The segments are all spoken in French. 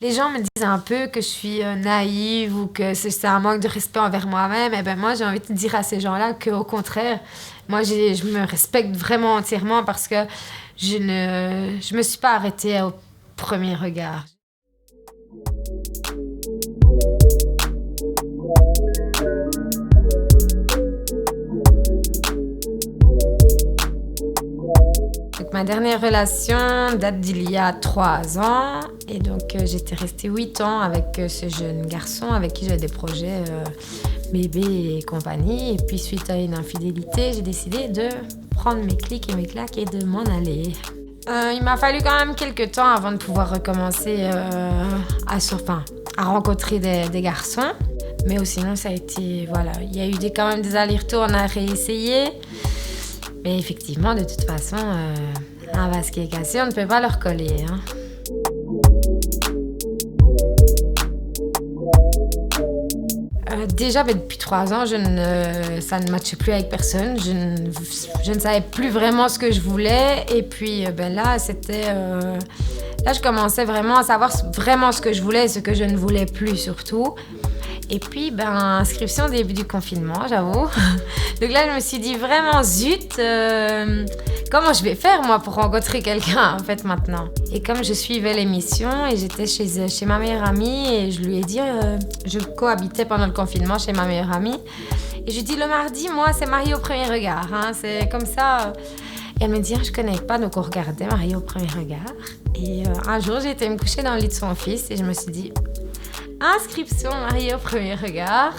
Les gens me disent un peu que je suis naïve ou que c'est un manque de respect envers moi-même. Et ben moi, j'ai envie de dire à ces gens-là qu'au contraire, moi, je me respecte vraiment entièrement parce que je me suis pas arrêtée au premier regard. Donc, ma dernière relation date d'il y a 3 ans. Et donc, j'étais restée 8 ans avec ce jeune garçon avec qui j'avais des projets bébé et compagnie. Et puis, suite à une infidélité, j'ai décidé de prendre mes clics et mes claques et de m'en aller. Il m'a fallu quand même quelques temps avant de pouvoir recommencer à rencontrer des garçons. Mais sinon, ça a été... Voilà, il y a eu quand même des allers-retours, on a réessayé. Mais effectivement, de toute façon, un vase qui est cassé, on ne peut pas le recoller. Hein. Déjà, depuis 3 ans, ça ne matchait plus avec personne. Je ne savais plus vraiment ce que je voulais. Et puis là, là, je commençais vraiment à savoir vraiment ce que je voulais et ce que je ne voulais plus surtout. Et puis, inscription au début du confinement, j'avoue. Donc là, je me suis dit vraiment, zut, comment je vais faire, moi, pour rencontrer quelqu'un, en fait, maintenant. Et comme je suivais l'émission et j'étais chez ma meilleure amie et je lui ai dit, je cohabitais pendant le confinement chez ma meilleure amie. Et je lui ai dit, le mardi, moi, c'est Mariée au premier regard. Hein, c'est comme ça. Et elle me dit, je connais pas, donc on regardait Mariée au premier regard. Et un jour, j'ai été me coucher dans le lit de son fils et je me suis dit... Inscription Mariée au premier regard.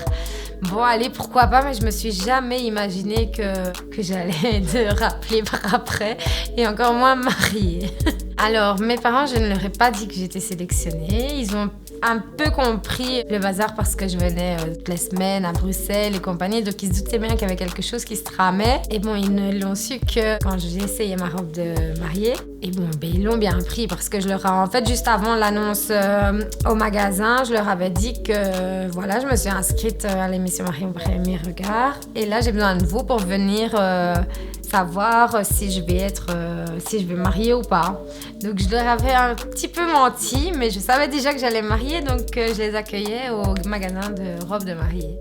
Bon, allez, pourquoi pas, mais je me suis jamais imaginé que j'allais te rappeler par après et encore moins me marier. Alors, mes parents, je ne leur ai pas dit que j'étais sélectionnée. Ils ont un peu compris le bazar parce que je venais toutes les semaines à Bruxelles et compagnie, donc ils se doutaient bien qu'il y avait quelque chose qui se tramait. Et bon, ils ne l'ont su que quand j'ai essayé ma robe de mariée. Et bon, ils l'ont bien pris parce que je leur ai, en fait, juste avant l'annonce au magasin, je leur avais dit que voilà, je me suis inscrite à l'émission Mariée au premier regard. Et là, j'ai besoin de vous pour venir savoir si je vais me marier ou pas. Donc je leur avais un petit peu menti, mais je savais déjà que j'allais me marier, donc je les accueillais au magasin de robes de mariée.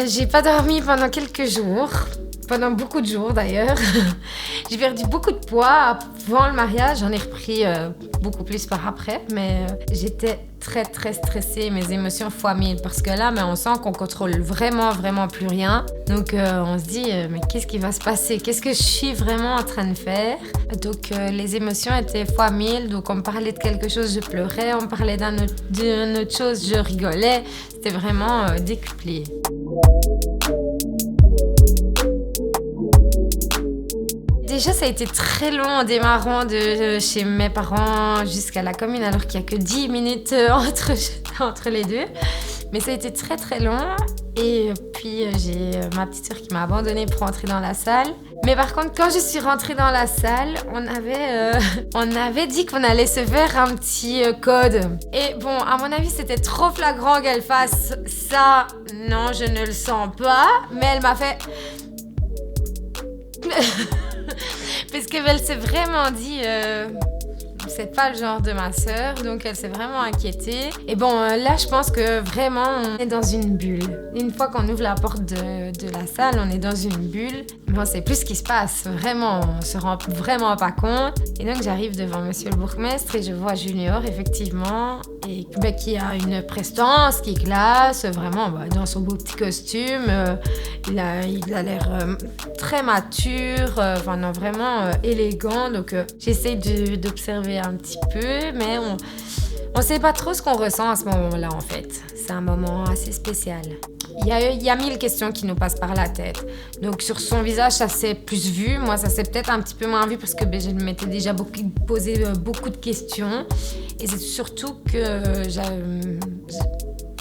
J'ai pas dormi pendant quelques jours, pendant beaucoup de jours d'ailleurs. J'ai perdu beaucoup de poids avant le mariage, j'en ai repris beaucoup plus par après, mais j'étais très très stressée, mes émotions fois 1000 parce que là, mais on sent qu'on contrôle vraiment plus rien. Donc on se dit mais qu'est-ce qui va se passer? Qu'est-ce que je suis vraiment en train de faire? Donc les émotions étaient fois 1000, donc on me parlait de quelque chose, je pleurais, on me parlait d'une autre chose, je rigolais. C'était vraiment décuplé. Déjà, ça a été très long en démarrant de chez mes parents jusqu'à la commune, alors qu'il n'y a que 10 minutes entre les deux. Mais ça a été très très long. Et puis, j'ai ma petite sœur qui m'a abandonnée pour rentrer dans la salle. Mais par contre, quand je suis rentrée dans la salle, on avait dit qu'on allait se faire un petit code. Et bon, à mon avis, c'était trop flagrant qu'elle fasse ça. Non, je ne le sens pas. Mais elle m'a fait... Parce qu'elle s'est vraiment dit... c'est pas le genre de ma sœur, donc elle s'est vraiment inquiétée. Et bon, là, je pense que vraiment, on est dans une bulle. Une fois qu'on ouvre la porte de la salle, on est dans une bulle. Bon, c'est plus ce qui se passe. Vraiment, on se rend vraiment pas compte. Et donc, j'arrive devant monsieur le bourgmestre et je vois Junior, effectivement, et qui a une prestance, qui est classe, vraiment, dans son beau petit costume. Il a l'air très mature, vraiment élégant. Donc, j'essaie d'observer un petit peu, mais on sait pas trop ce qu'on ressent à ce moment-là, en fait. C'est un moment assez spécial. Il y a 1000 questions qui nous passent par la tête. Donc, sur son visage, ça s'est plus vu. Moi, ça s'est peut-être un petit peu moins vu parce que je m'étais déjà posé beaucoup de questions. Et c'est surtout que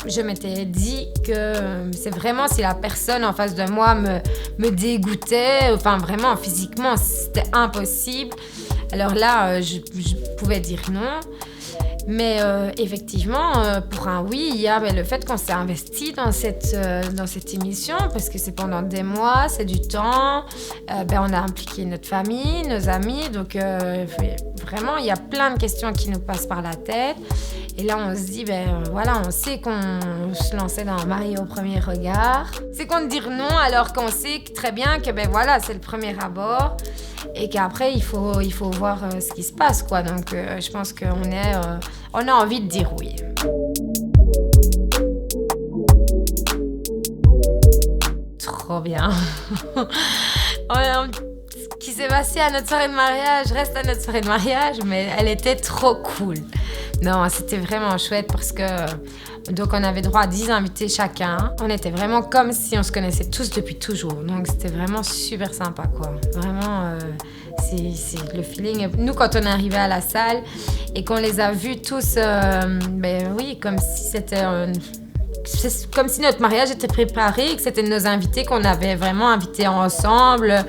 je m'étais dit que c'est vraiment si la personne en face de moi me dégoûtait, vraiment physiquement, c'était impossible. Alors là, je pouvais dire non. Mais effectivement, pour un oui, il y a le fait qu'on s'est investi dans cette émission parce que c'est pendant des mois, c'est du temps. On a impliqué notre famille, nos amis. Donc vraiment, il y a plein de questions qui nous passent par la tête. Et là, on se dit, on sait qu'on se lançait dans Mariés au premier regard. C'est qu'on dire non alors qu'on sait très bien que c'est le premier abord. Et qu'après, il faut voir ce qui se passe, quoi. Donc, je pense qu'on a envie de dire oui. Trop bien. Ce qui s'est passé à notre soirée de mariage reste à notre soirée de mariage, mais elle était trop cool. Non, c'était vraiment chouette parce que donc on avait droit à 10 invités chacun. On était vraiment comme si on se connaissait tous depuis toujours. Donc c'était vraiment super sympa, quoi. Vraiment, c'est le feeling. Nous, quand on est arrivé à la salle et qu'on les a vus tous, comme si c'était... c'est comme si notre mariage était préparé et que c'était nos invités qu'on avait vraiment invités ensemble.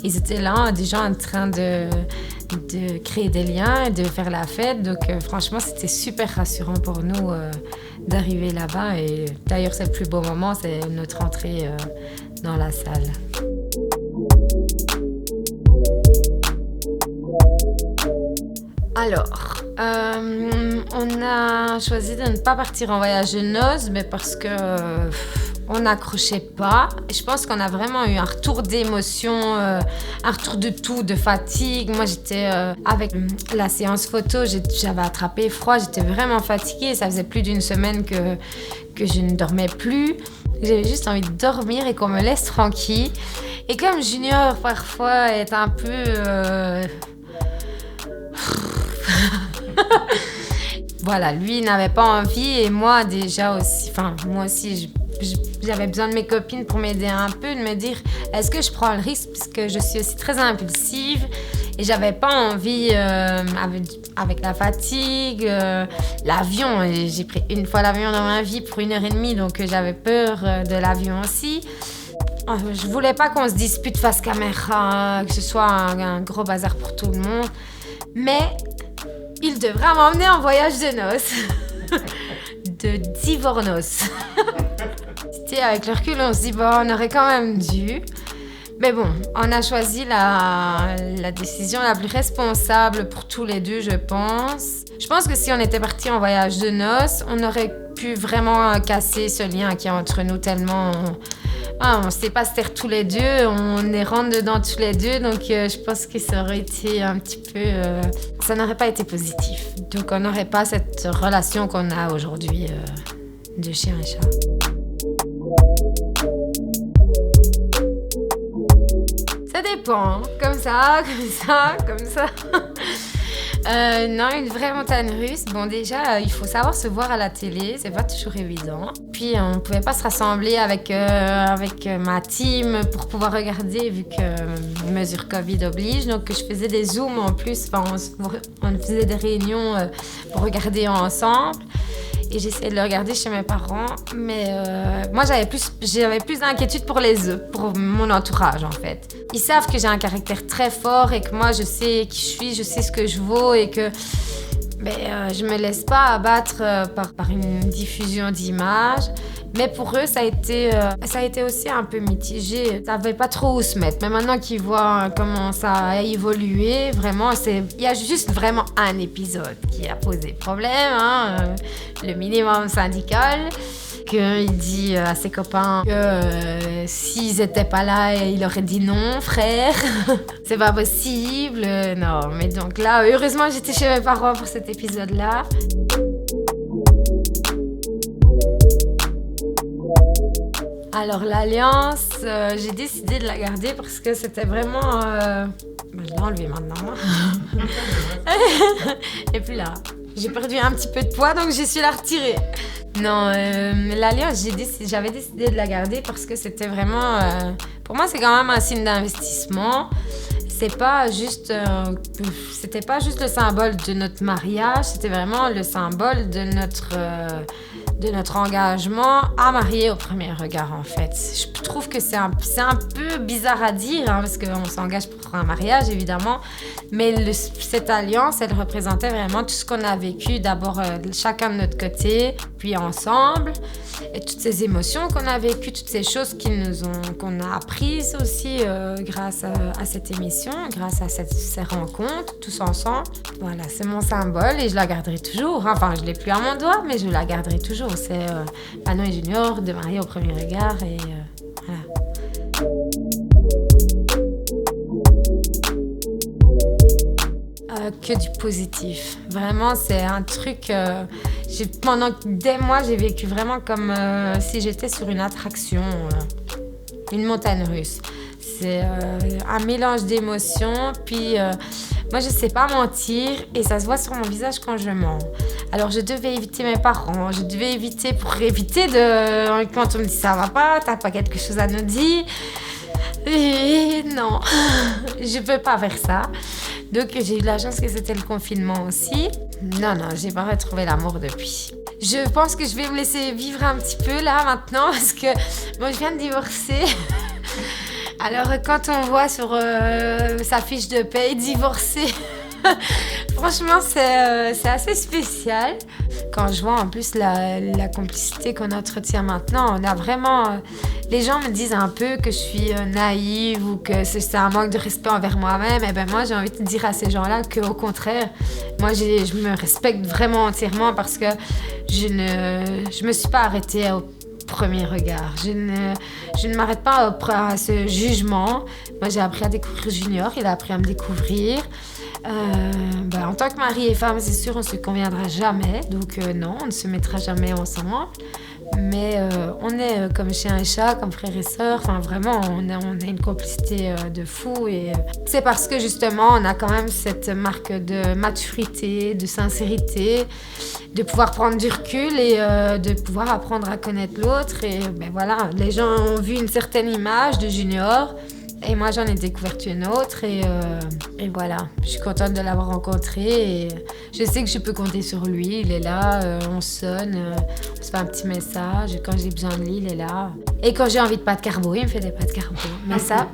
Ils étaient là, déjà en train de créer des liens et de faire la fête. Donc franchement, c'était super rassurant pour nous d'arriver là-bas. Et d'ailleurs, c'est le plus beau moment, c'est notre entrée dans la salle. Alors, on a choisi de ne pas partir en voyage de noces, mais parce que on n'accrochait pas. Et je pense qu'on a vraiment eu un retour d'émotion, un retour de tout, de fatigue. Moi, j'étais avec la séance photo, j'avais attrapé froid, j'étais vraiment fatiguée. Ça faisait plus d'une semaine que je ne dormais plus. J'avais juste envie de dormir et qu'on me laisse tranquille. Et comme Junior, parfois, est un peu... Voilà, lui n'avait pas envie et moi déjà aussi, moi aussi j'avais besoin de mes copines pour m'aider un peu, de me dire est-ce que je prends le risque puisque je suis aussi très impulsive et j'avais pas envie avec la fatigue, l'avion, j'ai pris une fois l'avion dans ma vie pour 1h30 donc j'avais peur de l'avion aussi. Je voulais pas qu'on se dispute face caméra, que ce soit un gros bazar pour tout le monde, mais il devrait m'emmener en voyage de noces. De divornos. C'était avec le recul, on se dit, on aurait quand même dû. Mais bon, on a choisi la décision la plus responsable pour tous les deux, je pense. Je pense que si on était partis en voyage de noces, on aurait pu vraiment casser ce lien qui est entre nous tellement... on ne sait pas se taire tous les deux, on est rentre dedans tous les deux, donc je pense que ça aurait été un petit peu... ça n'aurait pas été positif. Donc on n'aurait pas cette relation qu'on a aujourd'hui de chien et chat. Ça dépend, comme ça. Non, une vraie montagne russe. Bon, déjà, il faut savoir se voir à la télé, c'est pas toujours évident. Puis, on pouvait pas se rassembler avec ma team pour pouvoir regarder, vu que mesure Covid oblige. Donc, je faisais des zooms en plus. On faisait des réunions pour regarder ensemble. Et j'essayais de le regarder chez mes parents. Mais moi, j'avais plus d'inquiétude pour mon entourage, en fait. Ils savent que j'ai un caractère très fort et que moi, je sais qui je suis, je sais ce que je vaux et que je me laisse pas abattre par une diffusion d'images. Mais pour eux, ça a été aussi un peu mitigé. Ils savaient pas trop où se mettre. Mais maintenant qu'ils voient comment ça a évolué, vraiment, il y a juste vraiment un épisode qui a posé problème, le minimum syndical. Qu'il dit à ses copains que s'ils étaient pas là, il aurait dit non, frère. C'est pas possible. Non, mais donc là, heureusement, j'étais chez mes parents pour cet épisode-là. Alors l'alliance, j'ai décidé de la garder parce que c'était vraiment... Je l'ai enlevée maintenant. Et puis là, j'ai perdu un petit peu de poids, donc j'ai su la retirer. Non, l'alliance, j'avais décidé de la garder parce que c'était vraiment... pour moi, c'est quand même un signe d'investissement. C'était pas juste le symbole de notre mariage, c'était vraiment le symbole de de notre engagement à marier au premier regard, en fait. Je trouve que c'est un peu bizarre à dire, hein, parce qu'on s'engage pour un mariage, évidemment, mais cette alliance, elle représentait vraiment tout ce qu'on a vécu, d'abord chacun de notre côté, puis ensemble, et toutes ces émotions qu'on a vécues, toutes ces choses qu'on a apprises aussi grâce à cette émission, grâce à ces rencontres, tous ensemble. Voilà, c'est mon symbole et je la garderai toujours. Enfin, je ne l'ai plus à mon doigt, mais je la garderai toujours. C'est Manon et Junior, de marier au premier regard et voilà. Que du positif. Vraiment, c'est un truc... pendant des mois, j'ai vécu vraiment comme si j'étais sur une attraction, une montagne russe. C'est un mélange d'émotions, puis moi, je sais pas mentir et ça se voit sur mon visage quand je mens. Alors, je devais éviter mes parents, je devais éviter pour éviter de... Quand on me dit ça va pas, t'as pas quelque chose à nous dire. Et non, je peux pas faire ça. Donc j'ai eu la chance que c'était le confinement aussi. Non, j'ai pas retrouvé l'amour depuis. Je pense que je vais me laisser vivre un petit peu là maintenant parce que moi je viens de divorcer. Alors quand on voit sur sa fiche de paye divorcé, franchement c'est assez spécial. Quand je vois en plus la complicité qu'on entretient maintenant, on a vraiment... les gens me disent un peu que je suis naïve ou que c'est un manque de respect envers moi-même. Et ben moi, j'ai envie de dire à ces gens-là qu'au contraire, moi, je me respecte vraiment entièrement parce que je me suis pas arrêtée au premier regard. Je ne m'arrête pas à ce jugement. Moi, j'ai appris à découvrir Junior, il a appris à me découvrir. En tant que mari et femme, c'est sûr, on ne se conviendra jamais. Donc non, on ne se mettra jamais ensemble. Mais on est comme chien et chat, comme frères et sœurs. Enfin, vraiment, on a une complicité de fou. Et c'est parce que, justement, on a quand même cette marque de maturité, de sincérité, de pouvoir prendre du recul et de pouvoir apprendre à connaître l'autre. Et voilà, les gens ont vu une certaine image de Junior. Et moi, j'en ai découvert une autre et voilà. Je suis contente de l'avoir rencontré et je sais que je peux compter sur lui. Il est là, on sonne, on se fait un petit message. Quand j'ai besoin de lui, il est là. Et quand j'ai envie de pâtes carbo, il me fait des pâtes carbo. Mais ça,